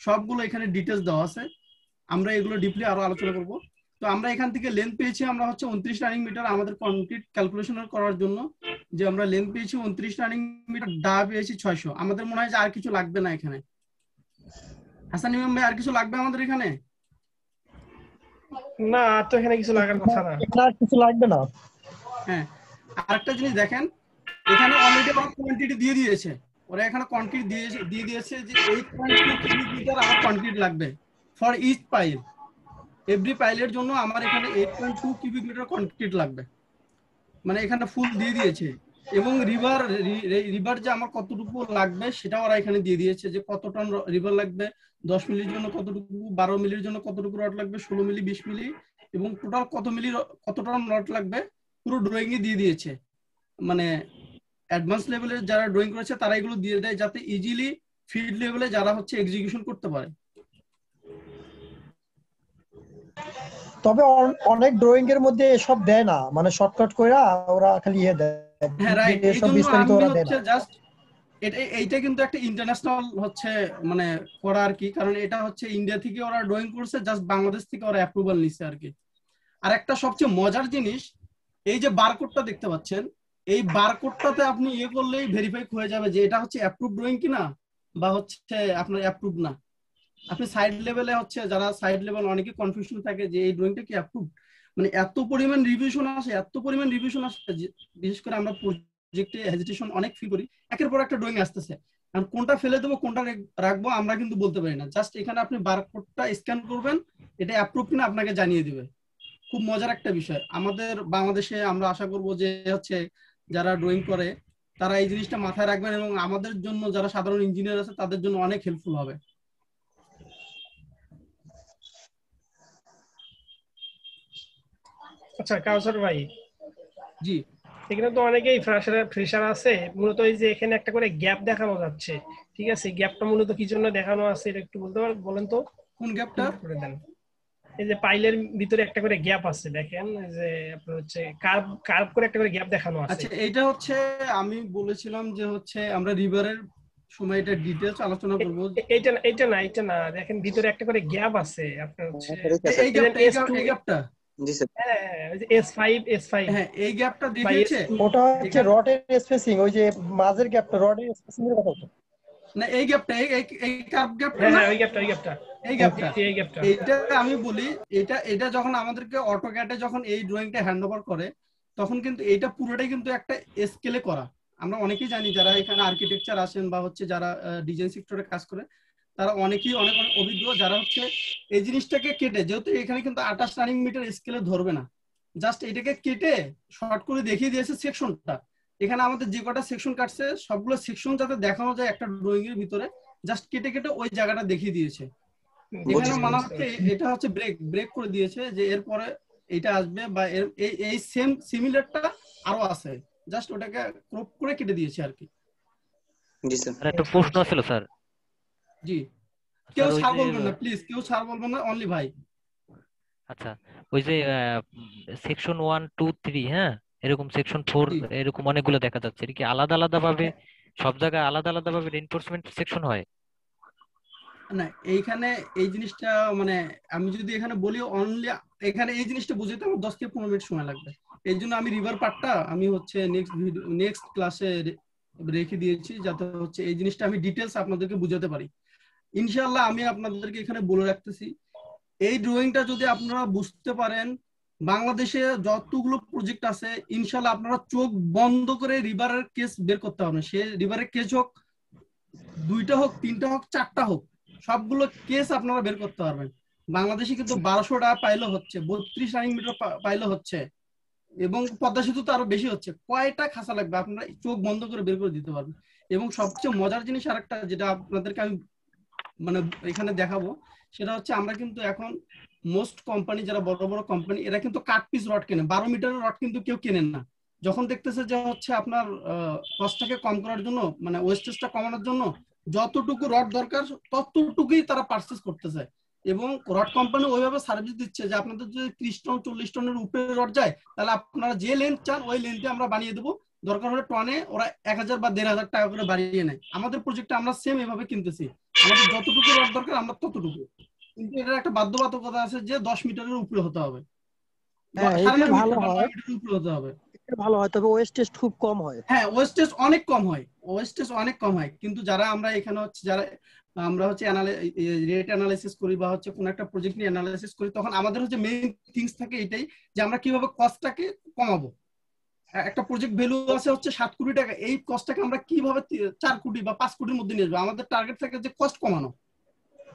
সবগুলো এখানে ডিটেলস দেওয়া আছে। আমরা এগুলো ডিপলি আরো আলোচনা করব। তো আমরা এখান থেকে লেন্থ পেয়েছি আমরা হচ্ছে 29 রানিং মিটার আমাদের কনক্রিট ক্যালকুলেশন করার জন্য, যে আমরা লেন্থ পেয়েছি 29 রানিং মিটার, ডা পেয়েছি 600। আমাদের মনে হয় যে আর কিছু লাগবে না এখানে। হাসান ইমাম ভাই, আর কিছু লাগবে আমাদের এখানে? না, তো এখানে কিছু লাগার কথা না, আর কিছু লাগবে না। হ্যাঁ, আরেকটা জিনিস দেখেন, এখানে অলরেডি ওরা কোয়ান্টিটি দিয়ে দিয়েছে, ওরা এখানে কনক্রিট দিয়ে দিয়েছে যে 8.2 কিউবিক মিটার আমার কনক্রিট লাগবে ফর ইচ পাইল। এভরি পাইলের জন্য আমার এখানে 8.2 কিউবিক মিটার কনক্রিট লাগবে, মানে এখানে ফুল দিয়ে দিয়েছে। এবং রিভার যে আমার কতটুকু লাগবে সেটা ওরা এখানে দিয়ে দিয়েছে, যে কত টন রিভার লাগবে, 10 মিলির জন্য কতটুকু, 12 মিলির জন্য কতটুকু রড লাগবে, 16 মিলি, 20 মিলি, এবং টোটাল কত টন রড লাগবে পুরো ড্রয়িং এ দিয়ে দিয়েছে। মানে অ্যাডভান্স লেভেলের যারা ড্রয়িং করেছে তারা এগুলো দিয়ে দেয়, যাতে ইজিলি ফিল্ড লেভেলে যারা হচ্ছে এক্সিকিউশন করতে পারে। তবে অনেক ড্রয়িং এর মধ্যে এসব দেয় না, মানে শর্টকাট কইরা ওরা খালি দেয়। হ্যাঁ রাইট, এসব এইজন্য বিস্তারিত আমি ওরা দেয় হচ্ছে না। জাস্ট এইটা কিন্তু একটা ইন্টারন্যাশনাল হচ্ছে মানে করা আর কি, কারণ এটা হচ্ছে ইন্ডিয়া থেকে ওরা ড্রয়িং করছে, জাস্ট বাংলাদেশ থেকে ওরা অ্যাপ্রুভাল নিচ্ছে আর কি। আর একটা সবচেয়ে মজার জিনিস, এই যে বারকোডটা দেখতে পাচ্ছেন, এই বারকোডটাতে আপনি করলেই ভেরিফাই হয়ে যাবে যে এটা হচ্ছে অ্যাপ্রুভ ড্রয়িং কিনা, বা হচ্ছে আপনার অ্যাপ্রুভ না। আপনি সাইড লেভেলে হচ্ছে, যারা সাইড লেভেল অনেকে কনফিউশন থাকে যে এই ড্রয়িংটা কি অ্যাপ্রুভ, মানে এত পরিমাণ রিভিশন আসে, বিশেষ করে আমরা প্রজেক্টে হেজিটেশন অনেক ফিল করি, একের পর একটা ড্রয়িং আসতেছে, আর কোনটা ফেলে দেবো কোনটা রাখবো আমরা কিন্তু বলতে পারি না। জাস্ট এখানে আপনি বারকোডটা স্ক্যান করবেন, এটা অ্যাপ্রুভ কিনা আপনাকে জানিয়ে দিবে। খুব মজার একটা বিষয় আমাদের বাংলাদেশে। আমরা আশা করব যে হচ্ছে যারা ড্রয়িং করে তারা এই জিনিসটা মাথায় রাখবেন, এবং আমাদের জন্য যারা সাধারণ ইঞ্জিনিয়ার আছে তাদের জন্য অনেক হেল্পফুল হবে। আচ্ছা কাউসার ভাই, জি, এখানে তো অনেকেই ফ্রেশার আছে, মূলত এই যে এখানে একটা করে গ্যাপ দেখানো যাচ্ছে, ঠিক আছে, গ্যাপটা মূলত কি জন্য দেখানো আছে এটা একটু বলেন তো। কোন গ্যাপটা? করে দেন। এই যে পাইলের ভিতরে একটা করে গ্যাপ আছে দেখেন, এই যে আপনার হচ্ছে কার্ভ কার্ভ করে একটা করে গ্যাপ দেখানো আছে। আচ্ছা, এইটা হচ্ছে আমি বলেছিলাম যে হচ্ছে আমরা রিভারের সময় এটা ডিটেইলস আলোচনা করব। এইটা না দেখেন ভিতরে একটা করে গ্যাপ আছে আপনার হচ্ছে এই গ্যাপটা জি স্যার। হ্যাঁ ওই যে S5 হ্যাঁ, এই গ্যাপটা দেখিয়েছে। ওটা হচ্ছে রডের স্পেসিং, ওই যে মাঝের গ্যাপটা রডের স্পেসিং এর কথা বলছো? না, এই গ্যাপটা এই কার্ভ গ্যাপটা না, হ্যাঁ ওই গ্যাপটা এই গ্যাপটা এই গ্যাপটা এইটা আমি বলি, এটা যখন আমাদেরকে অটোক্যাডে যখন এই ড্রয়িংটা হ্যান্ডওভার করে তখন কিন্তু এইটা পুরোটাই কিন্তু একটা স্কেলে করা। আমরা অনেকেই জানি যারা এখানে আর্কিটেকচার আসেন বা হচ্ছে যারা ডিজাইন সেক্টরে কাজ করে তারা অনেকেই অনেক অভিজ্ঞ, যারা হচ্ছে এই জিনিসটাকে কেটে, যেহেতু এখানে কিন্তু 28 রানিং মিটার স্কেলে ধরবে না, জাস্ট এটাকে কেটে শর্ট করে দেখিয়ে দিয়েছে সেকশনটা। এখানে আমাদের যে কটা সেকশন কাটছে সবগুলো সেকশন যাতে দেখানো যায় একটা ড্রয়িং এর ভিতরে, জাস্ট কেটে কেটে ওই জায়গাটা দেখিয়ে দিয়েছে। এখানে মানা হচ্ছে এটা হচ্ছে ব্রেক করে দিয়েছে যে এরপরে এটা আসবে বা এই সেম সিমিলারটা আরো আছে, জাস্ট ওটাকে ক্রপ করে কেটে দিয়েছে আর কি। জি স্যার। আর একটা প্রশ্ন ছিল স্যার। জি, কেউ স্যার, ওই ছাড় যে বলবেন না প্লিজ, কেউ ছাড় বলবেন না, অনলি ভাই। আচ্ছা, ওই যে সেকশন 1 2 3, হ্যাঁ, এরকম সেকশন 4 জি। এরকম অনেকগুলো দেখা যাচ্ছে। এটা কি আলাদা আলাদা ভাবে সব জায়গায় আলাদা আলাদা ভাবে রিইনফোর্সমেন্ট সেকশন হয়? না, এইখানে এই জিনিসটা মানে আমি যদি এখানে বলি অনলি এখানে এই জিনিসটা বুঝতে আমার 10 থেকে 15 মিনিট সময় লাগবে। এই জন্য আমি রিভার পার্টটা আমি হচ্ছে নেক্সট ক্লাসে রেখে দিয়েছি, যাতে হচ্ছে এই জিনিসটা আমি ডিটেলস আপনাদেরকে বুঝাতে পারি। ইনশাআল্লাহ আমি আপনাদেরকে এখানে বলে রাখতেছি, এই ড্রয়িংটা যদি আপনারা বুঝতে পারেন, বাংলাদেশে যতগুলো প্রজেক্ট আছে ইনশাআল্লাহ আপনারা চোখ বন্ধ করে রিভারের কেস বের করতে পারবেন। সে রিভারের কেস হোক 2টা হোক 3টা হোক 4টা হোক, সবগুলো কেস আপনারা বের করতে পারবেন। বাংলাদেশে কিন্তু 1200 টাকা পাইলে হচ্ছে, 32 রানিং মিটার পাইলে হচ্ছে, এবং পদ্মা সেতু তো আরো বেশি হচ্ছে। কয়টা খাসা লাগবে আপনারা চোখ বন্ধ করে বের করে দিতে পারবেন। এবং সবচেয়ে মজার জিনিস আরেকটা যেটা আপনাদেরকে আমি মানে এখানে দেখাবো, সেটা হচ্ছে আমরা কিন্তু এখন মোস্ট কোম্পানি যারা বড় বড় কোম্পানি এরা কিন্তু কাট পিস রড কেনে, 12 মিটারের রড কিন্তু কেউ কেনেন না। যখন দেখতেছে যে হচ্ছে আপনার কস্টটাকে কম করার জন্য মানে ওয়েস্টেজটা কমানোর জন্য যতটুকু রড দরকার ততটুকুই তারা পারচেজ করতেছে। এবং রড কোম্পানি ওইভাবে সার্ভিস দিচ্ছে যে আপনাদের যদি 30 টন 40 টনের উপরে রড যায় তাহলে আপনারা যে লেন্থ চান ওই লেন্থে আমরা বানিয়ে দেবো, দরকার হলে টনে ওরা 1000 বা 1500 টাকা করে বাড়িয়ে নেয়। আমাদের প্রজেক্টে আমরা সেম এভাবে কিনতেছি, আমাদের যতটুকু রড দরকার আমরা ততটুকু, কিন্তু এটার একটা বাধ্যবাধকতা আছে যে 10 মিটারের উপরে হতে হবে, হ্যাঁ, 9.5 এটা ভালো মিটার বা 9 হয়, মিটারের উপরে হতে হবে। এটা ভালো হয়, তবে ওয়েস্টেজ খুব কম হয়। হ্যাঁ, ওয়েস্টেজ অনেক কম হয়, ওয়েস্টেজ অনেক কম হয়। কিন্তু যারা আমরা এখানে হচ্ছে যারা আমরা হচ্ছে রেট অ্যানালাইসিস করি বা হচ্ছে কোন একটা প্রজেক্ট নিয়ে অ্যানালাইসিস করি, তখন আমাদের হচ্ছে মেইন থিংস থাকে এটাই যে আমরা কিভাবে কস্টটাকে কমাবো। একটা প্রজেক্ট ভ্যালু আছে হচ্ছে 7 কোটি টাকা, এই কস্টটাকে আমরা কিভাবে 4 কোটি বা 5 কোটির মধ্যে নিয়ে আসবো। আমাদের টার্গেট থাকে যে কস্ট কমানো।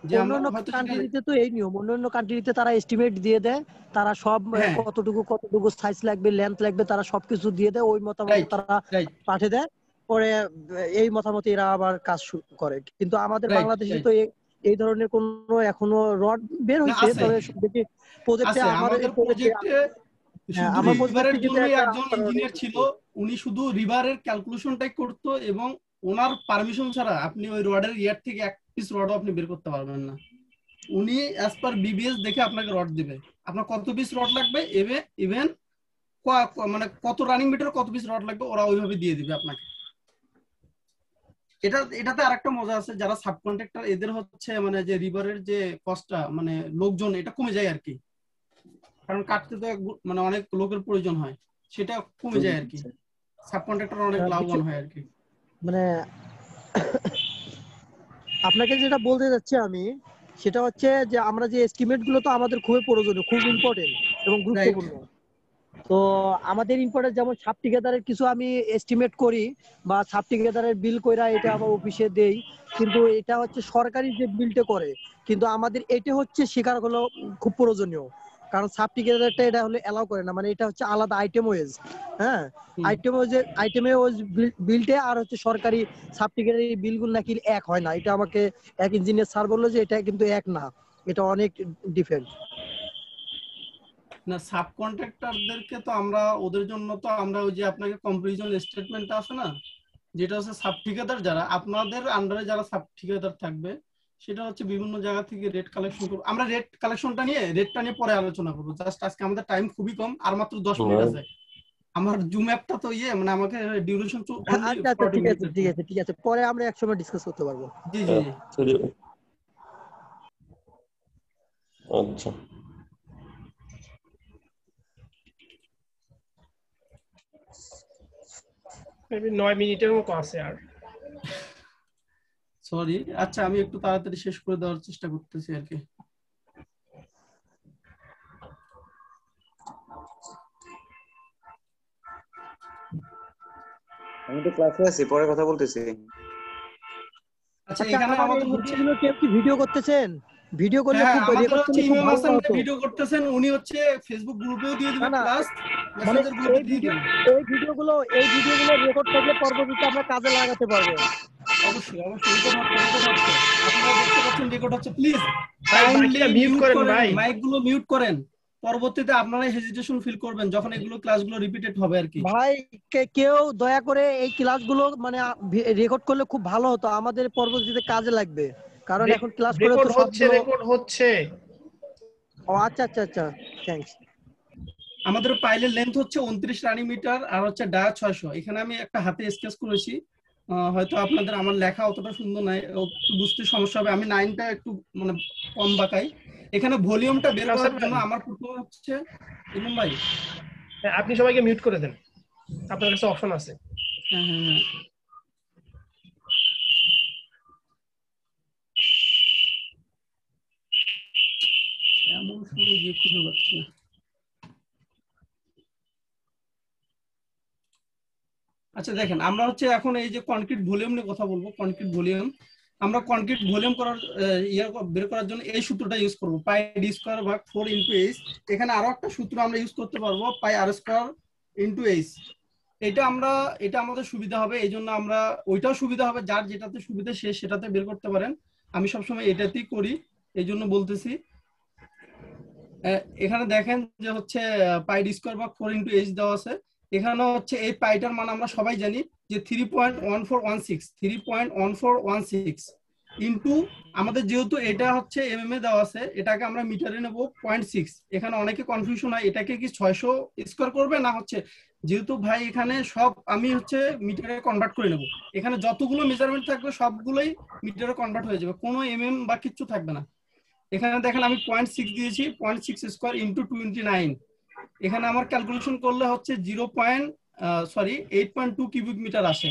যে আমরা অন্যান্য হয়তো কান্ট্রিতে তো এই নিয়ম, অন্যান্য কান্ট্রিতে তারা এস্টিমেট দিয়ে দেয়, তারা সব হ্যাঁ। কতটুকু সাইজ লাগবে, লেন্থ লাগবে, তারা সবকিছু দিয়ে দেয়, ওই মতামত Right, তারা right. পাঠিয়ে দেয়, পরে এই মতামত এরা আবার কাজ শুরু করে। কিন্তু আমাদের Right, বাংলাদেশে right. তো এই ধরনের কোনো এখনো রড বের হইছে, আছে। তবে দেখি প্রজেক্টে আছে আমার আমাদের প্রজেক্টে হ্যাঁ, শুধু আমার রিভারের প্রজেক্টে জন্য কিন্তু একজন ইঞ্জিনিয়ার ছিল, উনি শুধু রিভারের ক্যালকুলেশনটাই করতো এবং ওনার পারমিশন ছাড়া আপনি ওই রডের ইয়ার থেকে এক পিস রডও আপনি বের করতে পারবেন না। উনি অ্যাজ পার বিবিএস দেখে আপনাকে রড দিবে, আপনার কত পিস রড লাগবে, ইভেন মানে কত রানিং মিটার কত পিস রড লাগবে ওরা ওইভাবে দিয়ে দিবে আপনাকে। এটাতে আরেকটা মজা আছে, যারা সাবকন্ট্রাক্টর এদের হচ্ছে মানে যে রিভারের যে কস্টটা মানে লোকজন এটা কমে যায় আর কি, কারণ কাটতে তো মানে অনেক লোকের প্রয়োজন হয়, সেটা কমে যায় আর কি, সাবকন্ট্রাক্টর অনেক লাভবান হয় আর কি। মানে আপনাকে যেটা বলতে যাচ্ছি আমি, সেটা হচ্ছে যে আমরা যে এস্টিমেট গুলো তো আমাদের খুবই প্রয়োজনীয়, খুব ইম্পর্টেন্ট এবং গুরুত্বপূর্ণ। তো আমাদের ইম্পর্টেন্ট যেমন সাব ঠিকাদারের কিছু আমি এস্টিমেট করি বা সাব ঠিকাদারের বিল কইরা এটা আমার অফিসে দেই, কিন্তু এটা হচ্ছে সরকারি যে বিলটা করে, কিন্তু আমাদের এটা হচ্ছে স্বীকার হলো খুব প্রয়োজনীয়, কারণ সাব ঠিকাদারটা এটা হলে এলাও করে না, মানে এটা হচ্ছে আলাদা আইটেম ওয়েজ। হ্যাঁ, আইটেমে ওই বিলটা আর হচ্ছে সরকারি সাব ঠিকাদারের বিলগুলো নাকি এক হয় না, এটা আমাকে এক ইঞ্জিনিয়ার স্যার বললো যে এটা কিন্তু এক না, এটা অনেক ডিফারেন্ট। না, সাবকন্ট্রাক্টরদেরকে তো আমরা ওদের জন্য তো আমরা ওই যে আপনাকে কম্পারিজন স্টেটমেন্ট আছে না, যেটা হচ্ছে সাব ঠিকাদার যারা আপনাদের আন্ডারে যারা সাব ঠিকাদার থাকবে সেটা হচ্ছে বিভিন্ন জায়গা থেকে রেট কালেকশন করব। আমরা রেট কালেকশনটা নিয়ে পরে আলোচনা করবো। জাস্ট আজকে আমাদের টাইম খুবই কম, আর মাত্র 10 মিনিট আছে। আমার জুম অ্যাপটা তো মানে আমাকে ডিউরেশন তো অনলি আচ্ছা আচ্ছা 40 ঠিক মিনিট। আছে ঠিক আছে ঠিক আছে, পরে আমরা একসময় ডিসকাস করতে পারবো। জি জি জি। আচ্ছা মেবি 9 মিনিটের মতো আছে আর। সরি, আচ্ছা আমি একটু তাড়াতাড়ি শেষ করে দেওয়ার চেষ্টা করতেছি আর কি। আমি তো ক্লাসে আছি, পরে কথা বলতেছি। আচ্ছা আচ্ছা এখানে আমার আমাদের এই হচ্ছে ভিডিওগুলো কেউ কি ভিডিও করতেছেন? ভিডিও করলে হ্যাঁ খুব আমাদের রেকর্ড হচ্ছে করলে খুব ইমাম ভালো হাসান হতো। ভিডিও করতেছেন, উনি হচ্ছে ফেসবুক গ্রুপেও দিয়ে না দিবেন না প্লাস মানে মেসেঞ্জার গ্রুপে এই দিয়ে ভিডিও দিবেন। এই ভিডিওগুলো রেকর্ড করলে পরবর্তীতে আমরা কাজে লাগাতে পারবো। অবশ্যই অবশ্যই রেকর্ড হচ্ছে আপনারা দেখতে পাচ্ছেন রেকর্ড হচ্ছে। প্লিজ ভাই কাইন্ডলি বাকিটা মিউট মিউট করেন করেন, ভাই। মাইক গুলো মিউট করেন। পরবর্তীতে আপনারা হেজিটেশন ফিল করবেন যখন এগুলো ক্লাসগুলো রিপিটেড হবে আর কি। ভাই কেউ দয়া করে এই ক্লাসগুলো মানে রেকর্ড করলে খুব ভালো হতো, আমাদের পরবর্তীতে কাজে লাগবে, কারণ এখন ক্লাস করে তো সবগুলো। রেকর্ড হচ্ছে। ও আচ্ছা আচ্ছা আচ্ছা, থ্যাঙ্কস। আমাদের পাইলের লেন্থ হচ্ছে 29 রানি মিটার আর হচ্ছে ডায়া 600। এখানে আমি একটা হাতে স্কেচ করেছি, হয়তো আপনাদের আমার লেখা অতটা সুন্দর নাই, একটু বুঝতে সমস্যা হবে, আমি 9টা একটু মানে কম বাঁকাই। এখানে ভলিউমটা বের করার জন্য আমার প্রথমে হচ্ছে ইমাম ভাই আপনি সবাইকে মিউট করে দেন, আপনার কাছে অপশন আছে। হ্যাঁ হ্যাঁ হ্যাঁ এমন সময় গিয়ে খুঁজে পাচ্ছি না। আচ্ছা দেখেন, আমরা হচ্ছে এখন এই যে কনক্রিট ভলিউম নিয়ে কথা বলবো। কনক্রিট ভলিউম, আমরা কনক্রিট ভলিউম করার বের করার জন্য এই সূত্রটা ইউজ করব, পাই ডি স্কয়ার ভাগ 4 ইনটু এইচ। এখানে আরো একটা সূত্র আমরা ইউজ করতে পারবো, পাই আর স্কয়ার ইনটু এইচ। এটা আমাদের সুবিধা হবে, এই জন্য আমরা ওইটাও সুবিধা হবে, যার যেটাতে সুবিধা সে সেটাতে বের করতে পারেন। আমি সবসময় এটাতেই করি, এই জন্য বলতেছি। এখানে দেখেন যে হচ্ছে পাই ডি স্কয়ার ভাগ 4 ইনটু এইচ দেওয়া আছে। এখানে হচ্ছে এই পাইটার মান আমরা সবাই জানি যে 3.1416 ইনটু আমাদের যেহেতু এটা হচ্ছে এমএম এ দেওয়া আছে, এটাকে আমরা মিটারে নেব 0.6। এখানে অনেকে কনফিউশন হয় এটাকে কি 600 স্কয়ার করবে না হচ্ছে, যেহেতু ভাই এখানে সব আমি হচ্ছে মিটারে কনভার্ট করে নেব, এখানে যতগুলো মেজারমেন্ট থাকবে সবগুলোই মিটারে কনভার্ট হয়ে যাবে, কোনো এমএম বা কিচ্ছু থাকবে না। এখানে দেখেন আমি 0.6 দিয়েছি, 0.6 স্কয়ার ইনটু 29। এখানে আমার ক্যালকুলেশন করলে হচ্ছে 8.2 কিউবিক মিটার আসে।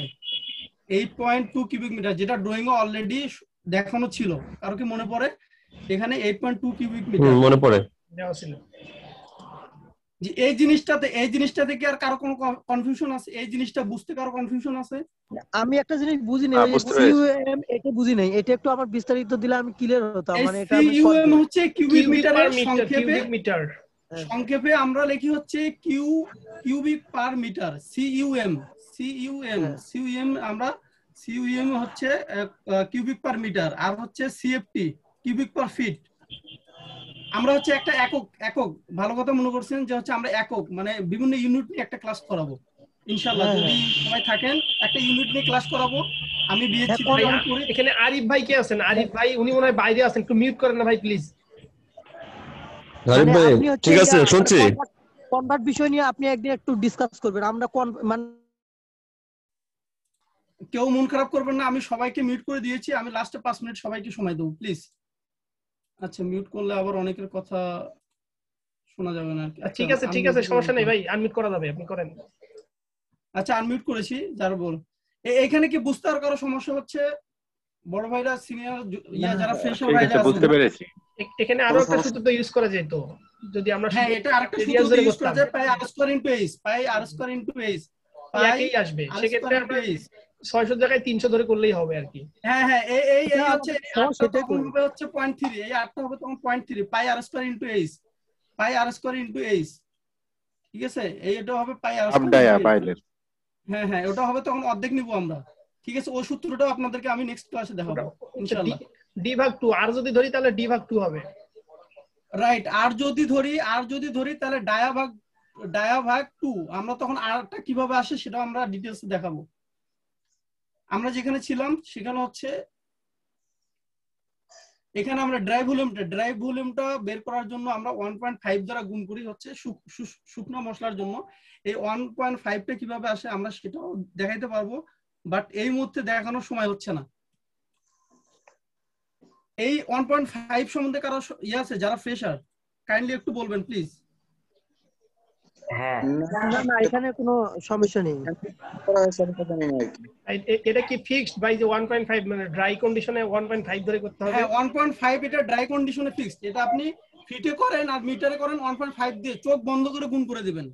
8.2 কিউবিক মিটার, যেটা ড্রয়িং এ অলরেডি দেখানো ছিল, কারো কি মনে পড়ে? এখানে 8.2 কিউবিক মিটার মনে পড়ে। দেওয়া ছিল। যে এই জিনিসটাতে কি আর কারো কোনো কনফিউশন আছে? এই জিনিসটা বুঝতে কারো কনফিউশন আছে? আমি একটা জিনিস বুঝি নাই, ওই বুঝতে পেরেছি। সিইউএম এটা বুঝি নাই, এটা একটু আমার বিস্তারিত দিলে আমি ক্লিয়ার হতাম, এই মানে এটা আমি সিইউএম হচ্ছে কিউবিক কিউবিক পার মিটারের মিটার, কিউবিক মিটার। সংক্ষেপে আমরা লিখি হচ্ছে কিউবিক পার মিটার, সিইউএম। আমরা সিইউএম হচ্ছে কিউবিক পার মিটার, আর হচ্ছে সিএফটি কিউবিক পার ফিট। আমরা হচ্ছে একটা একক ভালো কথা মনে করছেন যে হচ্ছে আমরা একক মানে বিভিন্ন ইউনিট নিয়ে একটা ক্লাস করাবো ইনশাআল্লাহ, যদি সবাই থাকেন একটা ইউনিট নিয়ে ক্লাস করাবো। আমি বিএসসি এখানে আরিফ ভাই কে আছেন? আরিফ ভাই উনি মনে হয় বাইরে আছেন, একটু মিউট করেন না ভাই প্লিজ। আরিফ ভাই ঠিক আছে, শুনছি। কনভার্ট বিষয় নিয়ে আপনি একদিন একটু ডিসকাস করবেন, আমরা মানে কেউ মন খারাপ করবেন না, আমি সবাইকে মিউট করে দিয়েছি, আমি লাস্টে 5 মিনিট সবাইকে সময় দেবো প্লিজ। আচ্ছা মিউট করলে আবার অনেকের কথা শোনা যাবে না। ঠিক আছে সমস্যা নেই ভাই, আনমিউট করা যাবে, আপনি করেন। আচ্ছা আনমিউট করেছি, যার বল। এখানে কি বুঝতে আর কারো সমস্যা হচ্ছে? বড় ভাইরা সিনিয়র যারা ফ্রেশার ভাইরা আছেন, বুঝতে পেরেছি। এখানে আরো একটা সূত্র তো ইউজ করা যেত, যদি আমরা হ্যাঁ এটা আরেকটা সূত্র ইউজ করা যায়, পাই আর স্কয়ার ইনটু এইচ, পাই আর স্কয়ার ইনটু এইচ, একই আসবে। সেক্ষেত্রে আমরা 600 জায়গায় 300 ধরে করলেই হবে আর কি। হ্যাঁ এই হচ্ছে তখন হবে হচ্ছে 0.3, এই 8টা হবে তখন 0.3, পাই আর স্কয়ার ইনটু এইচ, পাই আর স্কয়ার ইনটু এইচ। ঠিক আছে, এটা হবে পাই আর স্কয়ার। হ্যাঁ ওটা হবে তখন অর্ধেক নিব আমরা। ঠিক আছে, ওই সূত্রটাও আপনাদেরকে আমি নেক্সট ক্লাসে দেখাবো ইনশাআল্লাহ। ডি ভাগ 2, আর যদি ধরি তাহলে ডি ভাগ 2 হবে। রাইট, আর যদি ধরি তাহলে ডায়া ভাগ 2। আমরা তখন আরটা কিভাবে আসে সেটা আমরা ডিটেইলসে দেখাবো। আমরা যেখানে ছিলাম সেখানে হচ্ছে এখানে আমরা ড্রাই ভলিউমটা বের করার জন্য আমরা 1.5 দ্বারা গুণ করি হচ্ছে শুকনো মশলার জন্য। এই 1.5টা কিভাবে আসে আমরা সেটাও দেখাইতে পারবো, বাট এই মুহূর্তে দেখানোর সময় হচ্ছে না। এই 1.5 সম্বন্ধে কারো আছে যারা ফ্রেশার, কাইন্ডলি একটু বলবেন প্লিজ। হ্যাঁ না এখানে কোনো সমস্যা নেই। এটা কি ফিক্সড বাই যে 1.5 মানে ড্রাই কন্ডিশনে 1.5 ধরে করতে হবে? হ্যাঁ 1.5 এটা ড্রাই কন্ডিশনে ফিক্সড। এটা আপনি ফিটে করেন আর মিটারে করেন 1.5 দিয়ে চোখ বন্ধ করে গুণ করে দিবেন।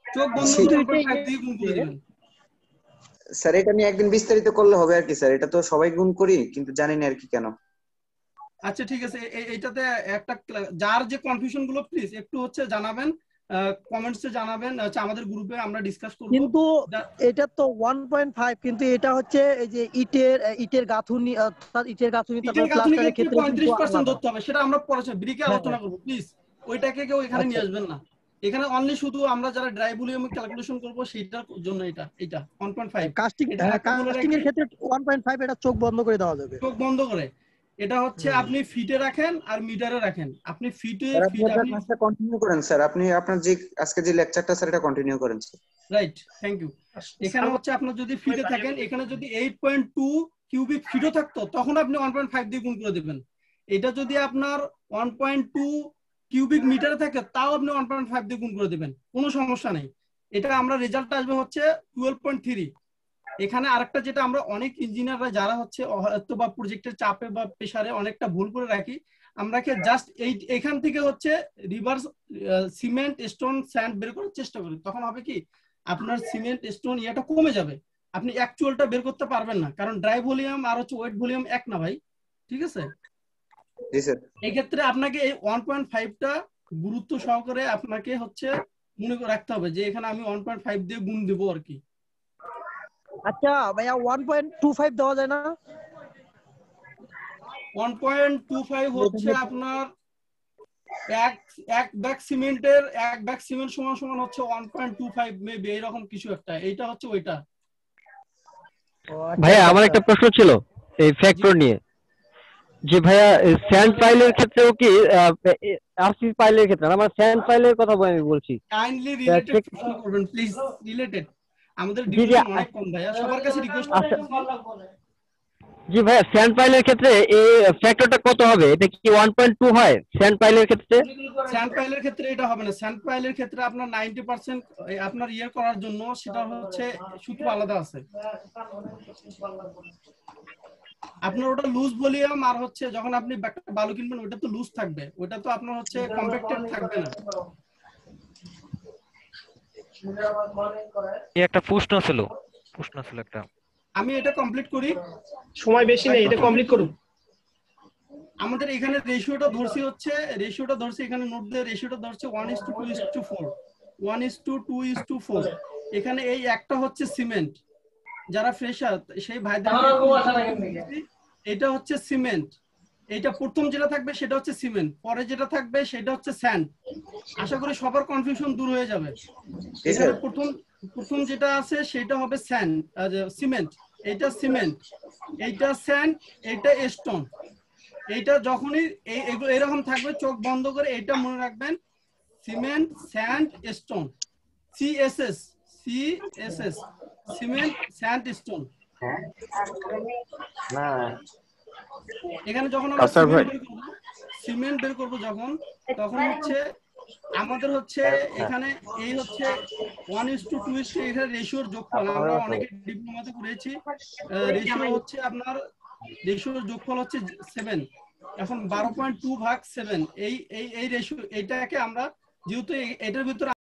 চোখ বন্ধ করে 1.5 দিয়ে গুণ করে দিবেন। স্যার এটা নিয়ে একদিন বিস্তারিত করলে হবে আর কি স্যার, এটা তো সবাই গুণ করি কিন্তু জানি না আর কি কেন। আচ্ছা ঠিক আছে, এইটাতে একটা যার যে কনফিউশন গুলো প্লিজ একটু হচ্ছে জানাবেন, কমেন্টসে জানাবেন, হচ্ছে আমাদের গ্রুপে আমরা ডিসকাস করব। কিন্তু এটা তো 1.5, কিন্তু এটা হচ্ছে এই যে ইটের গাঁথুনি, অর্থাৎ ইটের গাঁথুনি তারপর প্লাস্টারের ক্ষেত্রে 35% ধরতে হবে, সেটা আমরা পরে ব্রিকে আলোচনা করব। প্লিজ ওইটাকে কেউ এখানে নিয়ে আসবেন না। এখানে অনলি শুধু আমরা যারা ড্রাই ভলিউম ক্যালকুলেশন করব সেইটার জন্য এটা 1.5। কাস্টিং এর ক্ষেত্রে 1.5 এটা চোখ বন্ধ করে দেওয়া যাবে, চোখ বন্ধ করে। এটা হচ্ছে আপনি ফিটে রাখেন আর মিটারে রাখেন। আপনি ফিটে ক্লাসটা কন্টিনিউ করেন স্যার, আপনি আপনার যে আজকে যে লেকচারটা স্যার এটা কন্টিনিউ করেন স্যার। Right, thank you. এখানে হচ্ছে আপনার যদি ফিটে থাকেন, এখানে যদি 8.2 কিউবিক ফিটও থাকতো তখন আপনি 1.5 দিয়ে গুণ করে দিবেন। এটা যদি আপনার 1.2 কিউবিক মিটারে থাকে তাও আপনি 1.5 দিয়ে গুণ করে দিবেন, কোনো সমস্যা নেই। এটা আমরা রেজাল্ট আসবে হচ্ছে 12.3। এখানে আরেকটা যেটা আমরা অনেক ইঞ্জিনিয়াররা যারা হচ্ছে হয়তো বা প্রজেক্টের চাপে বা প্রেসারে অনেকটা ভুল করে রাখি, আমরা জাস্ট এইখান থেকে হচ্ছে রিভার্স সিমেন্ট স্টোন স্যান্ড বের করার চেষ্টা করি। তখন হবে কি আপনার সিমেন্ট স্টোন এটা কমে যাবে, আপনি অ্যাকচুয়ালটা বের করতে পারবেন না, কারণ ড্রাই ভলিউম আর হচ্ছে ওয়েট ভলিউম এক না ভাই, ঠিক আছে? জি স্যার। এই ক্ষেত্রে আপনাকে এই 1.5টা গুরুত্ব সহকারে আপনাকে হচ্ছে মনে করে রাখতে হবে যে এখানে আমি 1.5 দিয়ে গুণ দেবো আর কি। আচ্ছা ভাইয়া 1.25 দেওয়া যায় না? 1.25 হচ্ছে আপনার এক ব্যাগ সিমেন্ট সমান হচ্ছে 1.25 মেবি এরকম কিছু একটা। এইটা হচ্ছে ওইটা। ভাইয়া আমার একটা প্রশ্ন ছিল এই ফ্যাক্টর নিয়ে, যে ভাইয়া স্যান্ড পাইলের ক্ষেত্রেও কি আরসি পাইলের ক্ষেত্রে, আমার স্যান্ড পাইলের কথা আমি বলছি। কাইন্ডলি রিলেটেড প্রশ্ন করবেন প্লিজ, রিলেটেড। আমাদের ডিউরেশন অনেক কম ভাইয়া, সবার কাছে রিকোয়েস্ট করছি। জি ভাইয়া, স্যান্ড পাইলের ক্ষেত্রে এই ফ্যাক্টরটা কত হবে? এটা কি 1.2 হয় স্যান্ড পাইলের ক্ষেত্রে? স্যান্ড পাইলের ক্ষেত্রে এটা হবে না। স্যান্ড পাইলের ক্ষেত্রে আপনার 90% আপনার ইয়ে করার জন্য সেটা হচ্ছে সূত্র আলাদা আছে। আপনার ওটা লুজ ভলিউম আর হচ্ছে যখন আপনি বালু কিনবেন ওটা তো লুজ থাকবে, ওটা তো আপনার হচ্ছে কম্প্যাক্টেড থাকবে না। এই একটা প্রশ্ন ছিল একটা। আমি এটা কমপ্লিট করি, সময় বেশি নেই, এটা কমপ্লিট করুন। আমাদের এখানে রেশিওটা ধরছি এখানে নোট দিয়ে রেশিওটা ধরছে 1:2:4 1:2:4। এখানে এই একটা হচ্ছে সিমেন্ট, যারা ফ্রেশার সেই ভাইদের এটা হচ্ছে সিমেন্ট। এইটা প্রথম যেটা থাকবে সেটা হচ্ছে সিমেন্ট, পরে যেটা থাকবে সেটা হচ্ছে স্যান্ড। আশা করি সবার কনফিউশন দূর হয়ে যাবে। এখানে প্রথম যেটা আছে সেটা হবে স্যান্ড, সিমেন্ট। এইটা সিমেন্ট, এইটা স্যান্ড, এইটা স্টোন। এইটা যখনই এরকম থাকবে চোখ বন্ধ করে এটা মনে রাখবেন, cement sand stone, CSS cement sand stone. এখানে যখন আমরা সিমেন্ট বের করবো যখন, তখন হচ্ছে আমাদের হচ্ছে এখানে এই হচ্ছে 1:2 এখানে রেশিওর যোগফল আমরা অনেকে ডিপ্লোমাতে করেছি। রেশিও হচ্ছে আপনার রেশিওর যোগফল হচ্ছে 7। এখন 12.2 ভাগ 7 এই রেশিও, এটাকে আমরা যেহেতু এটার ভিতরে